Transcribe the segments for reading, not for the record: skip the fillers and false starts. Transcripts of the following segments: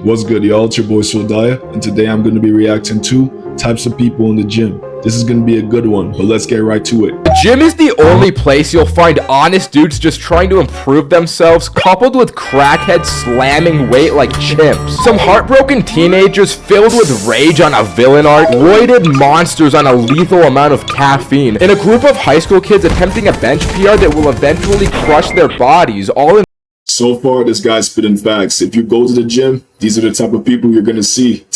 What's good, y'all? It's your boy Soldaya, and today I'm going to be reacting to types of people in the gym. This is going to be a good one, but let's get right to it. The gym is the only place you'll find honest dudes just trying to improve themselves, coupled with crackheads slamming weight like chimps. Some heartbroken teenagers filled with rage on a villain arc, roided monsters on a lethal amount of caffeine, and a group of high school kids attempting a bench PR that will eventually crush their bodies, all in So far, this guy's spitting facts. If you go to the gym, these are the type of people you're going to see.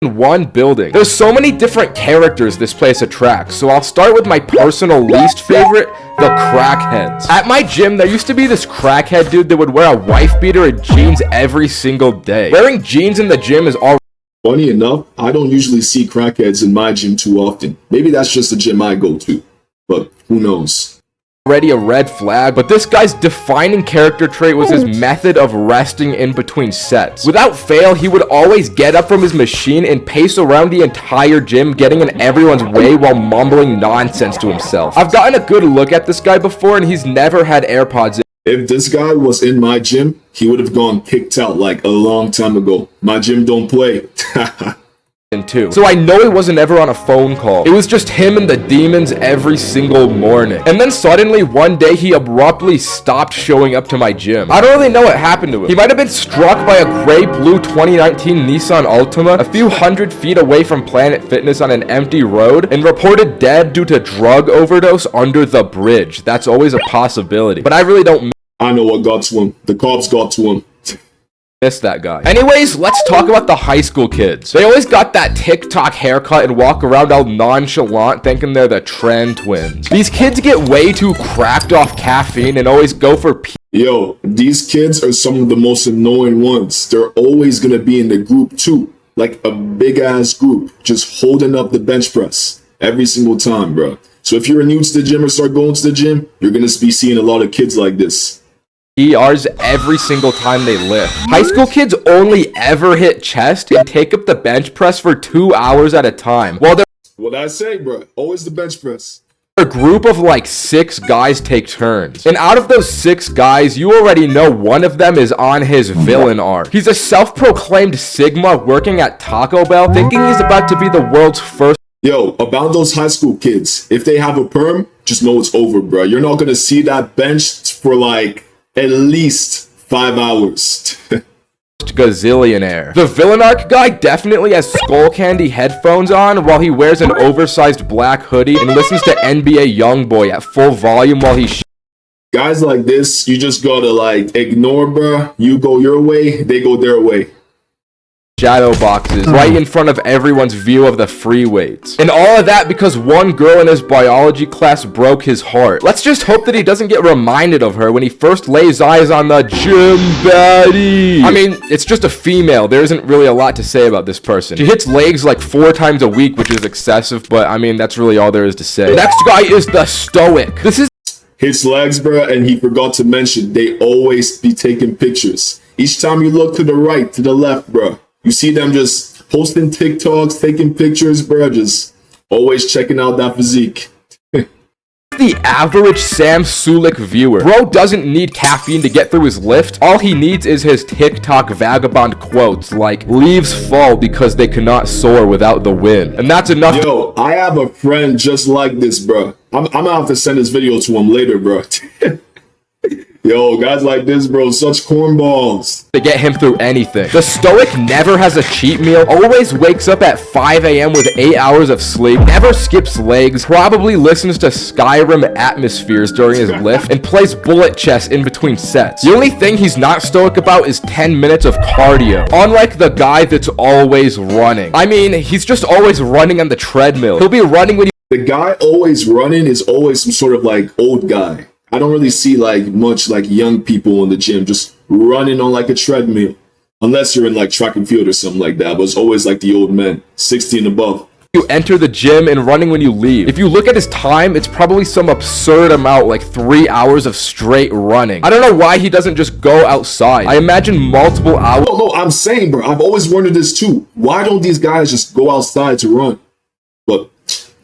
one building. There's so many different characters this place attracts, so I'll start with my personal least favorite, the crackheads. At my gym, there used to be this crackhead dude that would wear a wife beater and jeans every single day. Wearing jeans in the gym is all Funny enough, I don't usually see crackheads in my gym too often. Maybe that's just the gym I go to, but who knows? already a red flag, but this guy's defining character trait was his method of resting in between sets. Without fail, he would always get up from his machine and pace around the entire gym, getting in everyone's way while mumbling nonsense to himself. I've gotten a good look at this guy before, and he's never had AirPods in. If this guy was in my gym, he would have gone kicked out like a long time ago. My gym don't play. Too. So I know it wasn't ever on a phone call. It was just him and the demons every single morning. And then suddenly one day he abruptly stopped showing up to my gym. I don't really know what happened to him. He might have been struck by a gray-blue 2019 Nissan Altima a few hundred feet away from Planet Fitness on an empty road and reported dead due to drug overdose under the bridge. That's always a possibility. But I really don't I know what got to him. The cops got to him. miss that guy. Anyways, let's talk about the high school kids. They always got that TikTok haircut and walk around all nonchalant thinking they're the trend twins. These kids get way too cracked off caffeine and always go for Yo, these kids are some of the most annoying ones. They're always gonna be in the group too. Like a big ass group, just holding up the bench press every single time, bro. So if you're new to the gym or start going to the gym, you're gonna be seeing a lot of kids like this. PRs every single time they lift. High school kids only ever hit chest and take up the bench press for 2 hours at a time. While What I say, bro? Always the bench press. a group of like 6 guys take turns. And out of those 6 guys, you already know one of them is on his villain arc. He's a self-proclaimed Sigma working at Taco Bell, thinking he's about to be the world's first. Yo, about those high school kids, if they have a perm, just know it's over, bro. You're not gonna see that bench for like at least 5 hours. Gazillionaire. The villain arc guy definitely has skull candy headphones on while he wears an oversized black hoodie and listens to NBA YoungBoy at full volume while he Guys like this, you just gotta like ignore, bro. You go your way, they go their way. shadow boxes right in front of everyone's view of the free weights. And all of that because one girl in his biology class broke his heart. Let's just hope that he doesn't get reminded of her when he first lays eyes on the gym baddie. I mean, it's just a female. There isn't really a lot to say about this person. She hits legs like 4 times a week, which is excessive, but I mean, that's really all there is to say. Next guy is the stoic. This is Hits legs, bro, and he forgot to mention they always be taking pictures. Each time you look to the right, to the left, bro, you see them just posting TikToks, taking pictures, bro, just always checking out that physique. the average Sam Sulik viewer. Bro doesn't need caffeine to get through his lift. All he needs is his TikTok vagabond quotes like, leaves fall because they cannot soar without the wind. And that's enough. Yo, I have a friend just like this, bro. I'm gonna have to send this video to him later, bro. Yo, guys like this, bro, such cornballs. To get him through anything. The stoic never has a cheat meal, always wakes up at 5 a.m. with 8 hours of sleep, never skips legs, probably listens to Skyrim atmospheres during his lift, and plays bullet chess in between sets. The only thing he's not stoic about is 10 minutes of cardio, unlike the guy that's always running. I mean, he's just always running on the treadmill. He'll be running when The guy always running is always some sort of like old guy. I don't really see like much like young people in the gym just running on like a treadmill. Unless you're in like track and field or something like that. But it's always like the old men, 60 and above. You enter the gym and running when you leave. If you look at his time, it's probably some absurd amount, like 3 hours of straight running. I don't know why he doesn't just go outside. I imagine multiple hours. No, I'm saying, bro, I've always wondered this too. Why don't these guys just go outside to run? But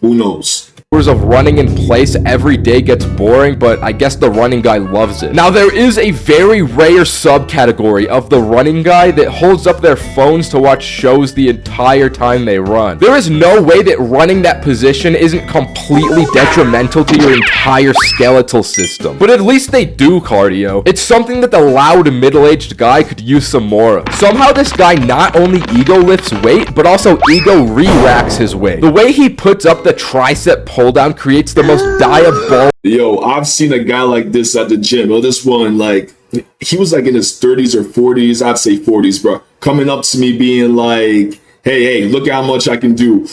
Who knows? Of running in place every day gets boring, but I guess the running guy loves it. Now, there is a very rare subcategory of the running guy that holds up their phones to watch shows the entire time they run. There is no way that running that position isn't completely detrimental to your entire skeletal system, but at least they do cardio. It's something that the loud middle-aged guy could use some more of. Somehow this guy not only ego lifts weight, but also ego re-racks his weight. The way he puts up the tricep pull down creates the most diabolical. Yo, I've seen a guy like this at the gym. Oh, this one, like, he was like in his 30s or 40s. I'd say 40s, bro. Coming up to me being like, hey, look how much I can do.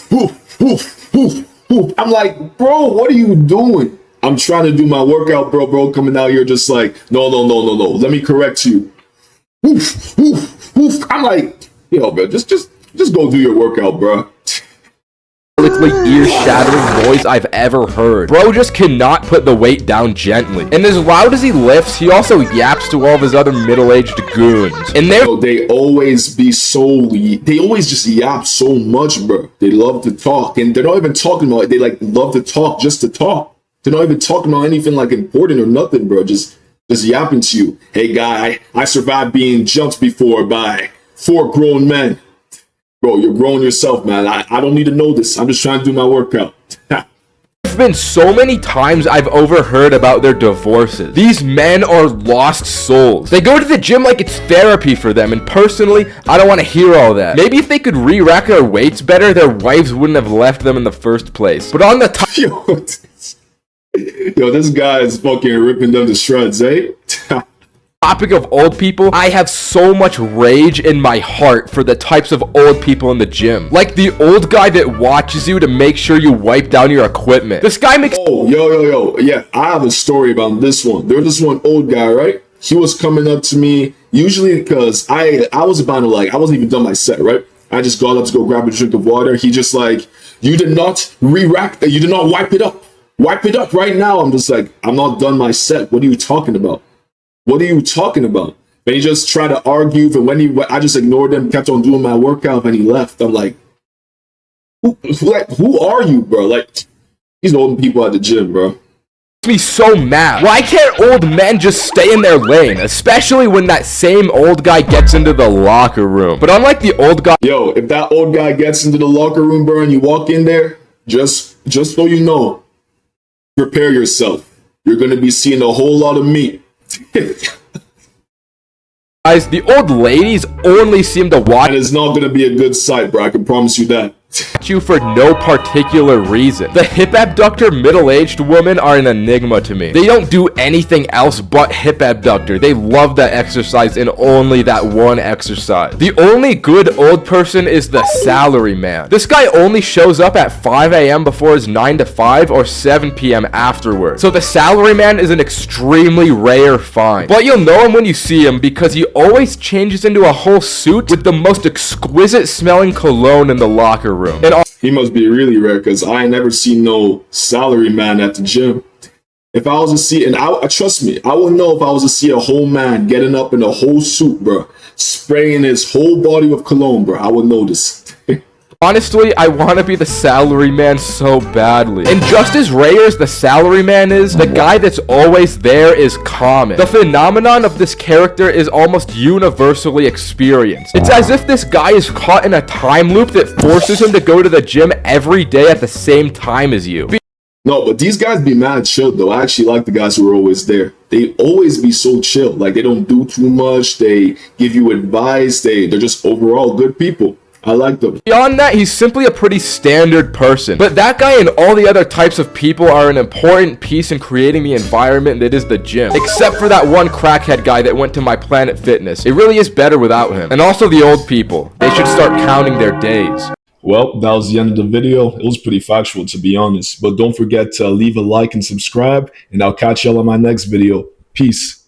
I'm like, bro, what are you doing? I'm trying to do my workout, bro. Coming out here just like, no. Let me correct you. I'm like, yo, bro, just go do your workout, bro. Ear-shattering noise I've ever heard. Bro just cannot put the weight down gently. And as loud as he lifts, he also yaps to all of his other middle-aged goons. And they always just yap so much, bro. They love to talk. And they're not even talking about it. They like love to talk just to talk. They're not even talking about anything like important or nothing, bro. Just yapping to you. Hey, guy, I survived being jumped before by 4 grown men. Bro, you're growing yourself, man. I don't need to know this. I'm just trying to do my workout. There's been so many times I've overheard about their divorces. These men are lost souls. They go to the gym like it's therapy for them, and personally, I don't want to hear all that. Maybe if they could re-rack their weights better, their wives wouldn't have left them in the first place. But on the top... Yo, this guy is fucking ripping them to shreds, eh? Topic of old people, I have so much rage in my heart for the types of old people in the gym. Like the old guy that watches you to make sure you wipe down your equipment. This guy makes... Oh, yo. Yeah, I have a story about this one. There was this one old guy, right? He was coming up to me, usually because I was about to I wasn't even done my set, right? I just got up to go grab a drink of water. He just like, you did not re-rack that. You did not wipe it up. Wipe it up right now. I'm just like, I'm not done my set. What are you talking about? What are you talking about? And he just tried to argue, but I just ignored him, kept on doing my workout, and he left. I'm like, who are you, bro? Like, these old people at the gym, bro. Me so mad. Why can't old men just stay in their lane? Especially when that same old guy gets into the locker room. But unlike the old guy... Yo, if that old guy gets into the locker room, bro, and you walk in there, just so you know, prepare yourself. You're going to be seeing a whole lot of meat. Guys, the old ladies only seem to watch... And it's not going to be a good sight, bro. I can promise you that. You for no particular reason. The hip abductor middle-aged women are an enigma to me. They don't do anything else but hip abductor. They love that exercise and only that one exercise. The only good old person is the salary man. This guy only shows up at 5 a.m. before his 9 to 5 or 7 p.m. afterward. So the salary man is an extremely rare find. But you'll know him when you see him because he always changes into a whole suit with the most exquisite smelling cologne in the locker room. And he must be really rare because I ain't never seen no salary man at the gym. If I was to see, and trust me, I would know if I was to see a whole man getting up in a whole suit, bro, spraying his whole body with cologne, bro. I would notice. honestly, I want to be the salary man so badly. And just as rare as the salary man is, the guy that's always there is common. The phenomenon of this character is almost universally experienced. It's as if this guy is caught in a time loop that forces him to go to the gym every day at the same time as you. No, but these guys be mad chill though. I actually like the guys who are always there. They always be so chill. Like they don't do too much. They give you advice. They're just overall good people. I like them. Beyond that, he's simply a pretty standard person. But that guy and all the other types of people are an important piece in creating the environment that is the gym. Except for that one crackhead guy that went to my Planet Fitness. It really is better without him. And also the old people. They should start counting their days. Well, that was the end of the video. It was pretty factual, to be honest. But don't forget to leave a like and subscribe. And I'll catch y'all on my next video. Peace.